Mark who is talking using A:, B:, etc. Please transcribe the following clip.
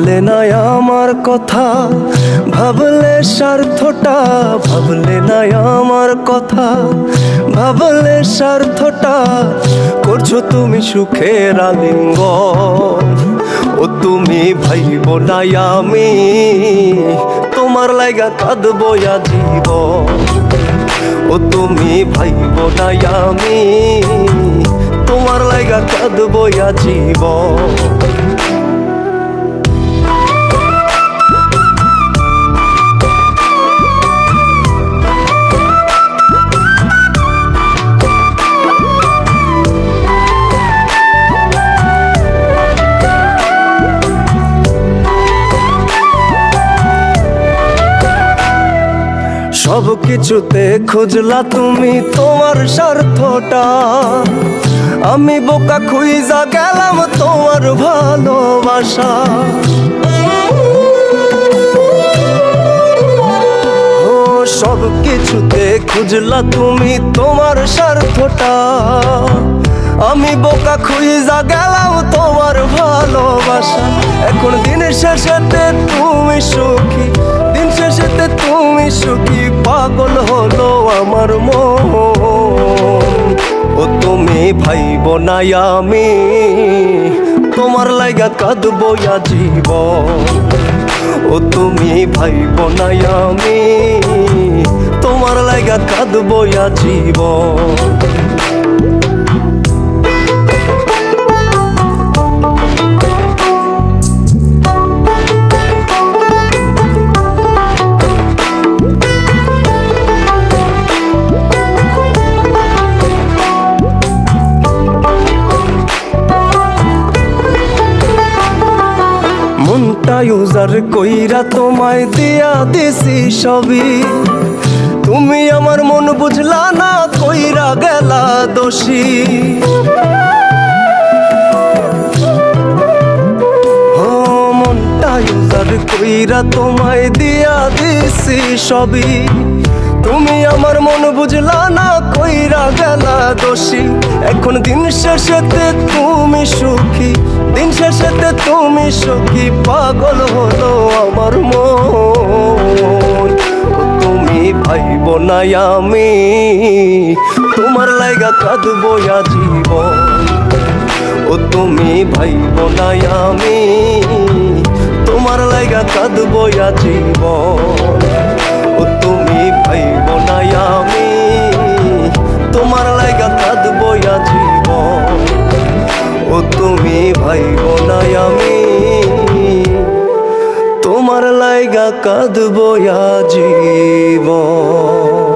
A: ভাবলে না আমার কথা, ভাবলে স্বার্থটা, ভাবলে না আমার কথা, ভাবলে স্বার্থটা করছো তুমি সুখের আলিঙ্গন। ও তুমি ভাইব না আমি তোমার লাইগা কাঁদবো আজীবন। ও তুমি ভাইব না আমি তোমার লাইগা কাঁদবো আজীবন। সব কিছুতে খুঁজলা তুমি তোমার স্বার্থটা, আমি বোকা খুঁজা গেলাম তোমার ভালোবাসা। ও সব কিছুতে খুঁজলা তুমি তোমার স্বার্থটা, আমি বোকা খুঁজা গেলাম তোমার ভালোবাসা। এখন দিন শেষেতে তুমি সুখী, দিন শেষেতে তুমি সুখী, পাগল হলো আমার মন। ও তুমি ভাইব না আমি তোমার লাইগা কাঁদবো আজীবন। ও তুমি ভাইব না আমি তোমার লাইগা কাঁদবো আজীবন। মনটা ইউজার কইরা তোমায় দিয়া দিছি সবই, তুমি আমার মন বুঝলা না কইরা গেলা দোষী। ও মনটা ইউজার কইরা তোমায় দিয়া দিছি সবই, তুমি আমার মন বুঝলা না কইরা গেলা দোষী। এখন দিন শেষেতে তুমি সুখী, দিন শেষেতে তুমি সুখী, পাগল হলো আমার মন। তুমি ভাইব না আমি তোমার লাইগা কাঁদবো আজীবন। ও তুমি ভাইব না আমি তোমার লাইগা কাঁদবো আজীবন। ও তুমি ভাইব না আমি তোমার লাইগা কাঁদবো আজীবন। ও তুমি ভাইব না আমি তোমার লাইগা কাঁদবো আজীবন।